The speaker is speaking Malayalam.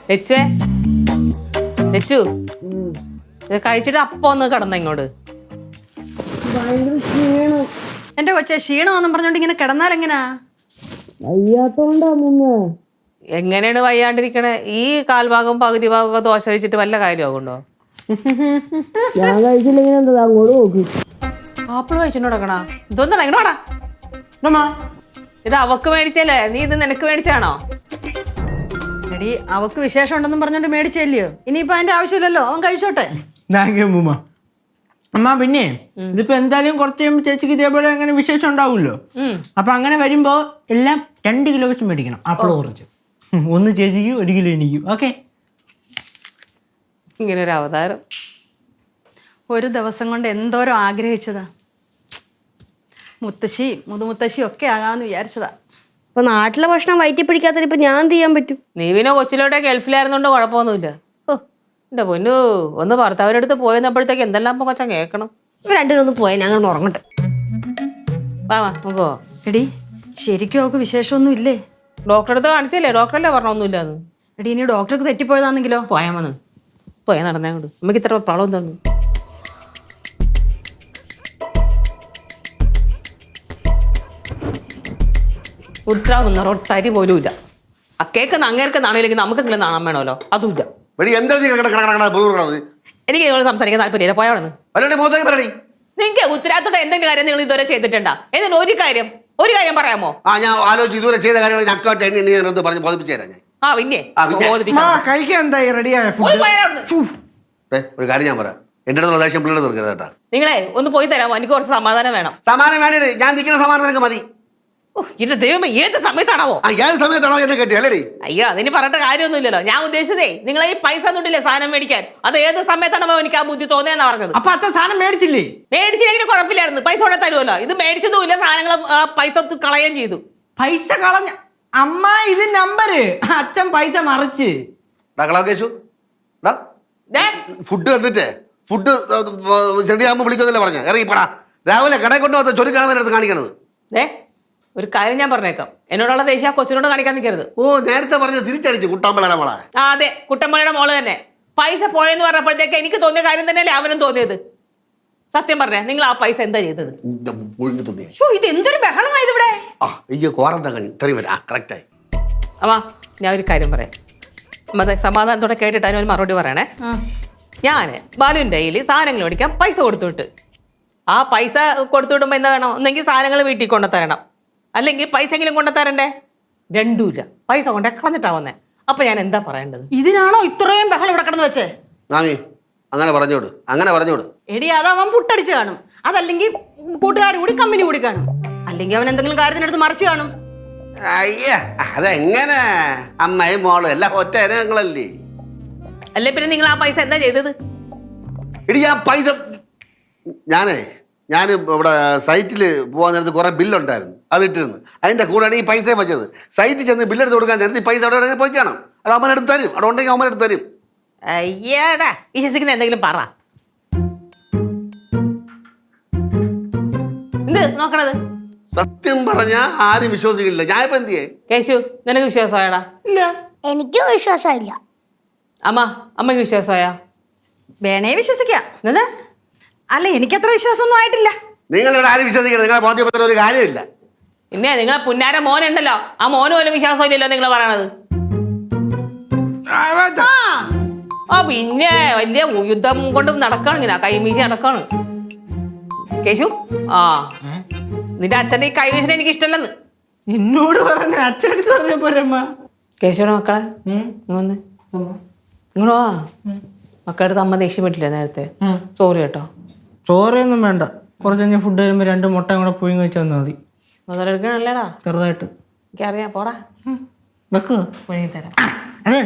ലച്ചുവേ ലച്ചു ഇത് കഴിച്ചിട്ട് അപ്പൊ ഒന്ന് കിടന്ന ഇങ്ങോട്ട്. എന്റെ കൊച്ചെ ക്ഷീണമെന്നും പറഞ്ഞോണ്ട് ഇങ്ങനെ കിടന്നാൽ എങ്ങനാ? എങ്ങനെയാണ് വയ്യാണ്ടിരിക്കണേ? ഈ കാൽഭാഗം പകുതി ഭാഗമൊക്കെ ദോശ കഴിച്ചിട്ട് വല്ല കാര്യമാകുണ്ടോ? ഞാൻ കഴിച്ചില്ലെങ്കിൽ എന്താ അങ്ങോട്ട് നോക്കി. ആപ്പിൾ കഴിച്ചിട്ട് കിടക്കണ ഇതൊന്നാ ഇങ്ങോട്ടാ. ഇത് അവക്ക് മേടിച്ചല്ലേ, നീ ഇത് നിനക്ക് മേടിച്ചാണോ? എടി അവക്ക് വിശേഷം ഉണ്ടെന്നും പറഞ്ഞോണ്ട് മേടിച്ചല്ലയോ, ഇനിയിപ്പോ അതിന്റെ ആവശ്യമില്ലല്ലോ, അവൻ കഴിച്ചോട്ടെ. അമ്മ പിന്നെ ഇതിപ്പോ എന്തായാലും കുറച്ച് കഴിയുമ്പോൾ ചേച്ചിക്ക് ഇതേപോലെ അങ്ങനെ വിശേഷം ഉണ്ടാവുമല്ലോ. അപ്പൊ അങ്ങനെ വരുമ്പോ എല്ലാം 2 കിലോ വെച്ച് മേടിക്കണം. ആപ്പിൾ കുറച്ച് 1 ചേച്ചിക്കും 1 കിലോ എനിക്കും. ഓക്കെ? ഇങ്ങനെ ഒരു അവതാരം ഒരു ദിവസം കൊണ്ട് എന്തോരം ആഗ്രഹിച്ചതാ. മുത്തശ്ശി മുതുമുത്തശ്ശി ഒക്കെ ആകാന്ന് വിചാരിച്ചതാ. ഇപ്പൊ നാട്ടിലെ ഭക്ഷണം വയറ്റി പിടിക്കാത്ത ഇപ്പൊ ഞാൻ എന്ത് ചെയ്യാൻ പറ്റും? നീ പിന്നെ കൊച്ചിലോട്ടെ ഗൾഫിലായിരുന്നോണ്ട് കുഴപ്പമൊന്നുമില്ല. എന്റെ പൊന്നു ഒന്ന് ഭർത്താവിൻ്റെ അടുത്ത് പോയെന്നപ്പോഴത്തേക്ക് എന്തെല്ലാം ഇപ്പൊ കൊച്ചാൻ കേൾക്കണം. രണ്ടിനൊന്ന് പോയാൽ ഞങ്ങൾ ഉറങ്ങട്ടെ. വാ നോക്കോ. എടി ശരിക്കും അവക്ക് വിശേഷമൊന്നും ഇല്ലേ? ഡോക്ടറെ അടുത്ത് കാണിച്ചല്ലേ? ഡോക്ടറല്ലേ പറഞ്ഞൊന്നുമില്ലാന്ന്. എടി ഇനി ഡോക്ടർക്ക് തെറ്റിപ്പോയതാണെങ്കിലോ? പോയാ വന്ന് പോയാ നടന്നേ കൊണ്ട് നമുക്ക് ഇത്ര പ്രോബ്ലം തോന്നുന്നു. ഉത്തരാവുന്ന റൊട്ടരി പോലും ഇല്ല. ആ കേക്ക് അങ്ങേർക്ക് നാണയില്ലെങ്കിൽ നമുക്കെങ്കിലും നാണം വേണമല്ലോ, അതുമില്ല. എനിക്ക് നിങ്ങൾ സംസാരിക്കാൻ താല്പര്യമില്ല, പോയാണെന്ന്. നിങ്ങൾക്ക് ഉത്തരവാദിത്തോടെ എന്തെങ്കിലും കാര്യം നിങ്ങൾ ഇതുവരെ ചെയ്തിട്ടുണ്ടാ? എന്തെങ്കിലും ഒരു കാര്യം പറയാമോ? ഞാൻ ആലോചിച്ച് ഇതുവരെ ചെയ്ത കാര്യങ്ങൾ പറഞ്ഞ് ബോധിപ്പിച്ചു തരാം ഞാൻ. കഴിക്കാൻ എന്തായി? റെഡിയായ ഒരു കാര്യം ഞാൻ പറയാം, എന്റെ അടുത്തുള്ള ദേഷ്യം പിള്ളേർ തീർക്കരുത് കേട്ടാ. നിങ്ങളെ ഒന്ന് പോയി തരാമോ? എനിക്ക് കുറച്ച് സമാധാനം വേണം. സമാധാനം വേണ്ടേ? ഞാൻ നിൽക്കുന്ന സമാധാനം നിനക്ക് മതി. എന്റെ ദൈവമേ, ഏത് സമയത്താണോ? ഏത് സമയത്താണോ എന്നെ കെട്ടി അല്ലേടി? അയ്യോ അതിന് പറഞ്ഞിട്ട് കാര്യമൊന്നുമില്ലല്ലോ. ഞാൻ ഉദ്ദേശിച്ചതേ നിങ്ങളെ ഈ പൈസ ഒന്നുമില്ലേ സാധനം മേടിക്കാൻ, അത് ഏത് സമയത്താണോ എനിക്ക് ആ ബുദ്ധി തോന്നിയെന്നാ പറഞ്ഞത്. അപ്പൊ അത്ര സാധനം മേടിച്ചില്ലേ? മേടിച്ചില്ലെങ്കിൽ കുഴപ്പമില്ലായിരുന്നു, പൈസ കൊണ്ടേ തരുമല്ലോ. ഇത് മേടിച്ചതുമില്ല, സാധനങ്ങൾ പൈസ കളയുകയും ചെയ്തു. പൈസ കളഞ്ഞ അമ്മ, ഇത് നമ്പര് അച്ഛൻ പൈസ മറിച്ച്. ഫുഡ് തന്നിട്ടേ ഫുഡ് ചെടിയാകുമ്പോ വിളിക്കുന്നില്ല പറഞ്ഞ ഇറങ്ങിപ്പടാ. രാവിലെ കടയിൽ കൊണ്ടുപോകാത്ത ചൊരുക്കാൻ വേണ്ടി കാണിക്കണത്. ഒരു കാര്യം ഞാൻ പറഞ്ഞേക്കാം, എന്നോടുള്ള ദേഷ്യം കൊച്ചിനോട് കാണിക്കാൻ നിൽക്കരുത്. നേരത്തെ പറഞ്ഞ തിരിച്ചടിച്ചു കുട്ടാമ്പളയുടെ മോളെ. അതെ, കുട്ടമ്പളയുടെ മോള് തന്നെ. പൈസ പോയെന്ന് പറഞ്ഞപ്പോഴത്തേക്ക് എനിക്ക് തോന്നിയ കാര്യം തന്നെയല്ലേ അവനും തോന്നിയത്. സത്യം പറഞ്ഞേ, നിങ്ങൾ ആ പൈസ എന്താ ചെയ്തത്? ഇത് എന്തൊരു ബഹളമായത് ഇവിടെ. അമ്മ ഞാൻ ഒരു കാര്യം പറയാം, അമ്മ സമാധാനത്തോടെ കേട്ടിട്ട് അതിനൊരു മറുപടി പറയണേ. ഞാൻ ബാലുവിൻ്റെ കയ്യിൽ സാധനങ്ങൾ മേടിക്കാൻ പൈസ കൊടുത്തുവിട്ട്, ആ പൈസ കൊടുത്തുവിടുമ്പോൾ എന്താ വേണം? ഒന്നെങ്കിൽ സാധനങ്ങൾ വീട്ടിൽ കൊണ്ടുതരണം, അല്ലെങ്കിൽ പൈസ എങ്കിലും കൊണ്ടുതരണ്ടേ? രണ്ടുമില്ല, പൈസ കൊണ്ടേ കളഞ്ഞിട്ടാ വന്നേ. അപ്പൊ ഞാൻ എന്താ പറയേണ്ടത്? ഇതിനാണോ ഇത്രയും ബഹളം ഇവിടെ കിടന്ന് വെച്ചേ? അങ്ങനെ പറഞ്ഞോട്. എടി അതവൻ പുട്ടടിച്ച് കാണും, അതല്ലെങ്കിൽ കൂട്ടുകാർ കൂടി കമ്പനി കൂടി കാണും, അല്ലെങ്കിൽ അവൻ എന്തെങ്കിലും കാര്യത്തിനടുത്ത് മറിച്ച് കാണും. അയ്യ അതെങ്ങനെ? അമ്മയും മോളും എല്ലാം ഒറ്റ ഇനങ്ങളല്ലേ? അല്ലേ പിന്നെ നിങ്ങൾ ആ പൈസ എന്താ ചെയ്തത്? ഇടി ആ പൈസ ഞാൻ ഇവിടെ സൈറ്റിൽ പോകാൻ നേരത്ത് കുറെ ബില്ലുണ്ടായിരുന്നു, അത് ഇട്ടിരുന്നു. അതിന്റെ കൂടെയാണ് ഈ പൈസ വെച്ചത്. സൈറ്റിൽ ചെന്ന് ബില്ലെടുത്ത് കൊടുക്കാൻ നേരത്തെ ഈ പൈസ അവിടെ പോയി കാണാം, അത് അമ്മനെടുത്ത് തരും. അവിടെ ഉണ്ടെങ്കിൽ അമ്മനെടുത്ത് തരും. അയ്യാടാ വിശ്വസിക്കുന്ന എന്തെങ്കിലും പറ. എന്ത് നോക്കണത്? സത്യം പറഞ്ഞാ ആരും വിശ്വസിക്കില്ല. ഞാൻ ഇപ്പൊ എന്ത് ചെയ്യേ? കേശു, നിനക്ക് വിശ്വാസമായടാ? ഇല്ല, എനിക്കും വിശ്വാസമില്ല. അമ്മയ്ക്ക് വിശ്വാസമായാ? വേണേ വിശ്വസിക്കാം. എന്താ? അല്ല എനിക്കത്ര വിശ്വാസമൊന്നും ആയിട്ടില്ല. നിങ്ങളിവിടെ ആരും വിശ്വസിക്കണം, നിങ്ങളെ ബോധ്യപ്പെടുത്തുന്ന ഒരു കാര്യമില്ല. പിന്നെ നിങ്ങളെ പുന്നാര മോനുണ്ടല്ലോ, ആ മോന് പോലും വിശ്വാസം ഇല്ലല്ലോ നിങ്ങൾ പറയണത്. പിന്നെ വലിയ യുദ്ധം കൊണ്ട് നടക്കാണ്, ഇങ്ങനെ കൈമീശി നടക്കാണ്. കേശു, നിന്റെ അച്ഛൻ്റെ ഈ കൈവീശിനെ എനിക്ക് ഇഷ്ടമല്ലെന്ന് എന്നോട് പറഞ്ഞ അച്ഛനടുത്ത് പറഞ്ഞ പോരമ്മ. കേശുവിന്റെ മക്കളെ ഇങ്ങൊന്ന് ഇങ്ങോട്ടോ. മക്കളുടെ അമ്മ ദേഷ്യം പറ്റില്ല നേരത്തെ. സോറി കേട്ടോ. ചോറയൊന്നും വേണ്ട, കുറച്ച് കഴിഞ്ഞാൽ ഫുഡ് വരുമ്പോൾ 2 മുട്ടയും കൂടെ പുഴുങ്ങി വെച്ച് തന്നാൽ മതി. മുതലെടുക്കണല്ലേടാ? ചെറുതായിട്ട് എനിക്കറിയാം, പോടാ വെക്കുക പുഴുങ്ങി തരാം. അതെ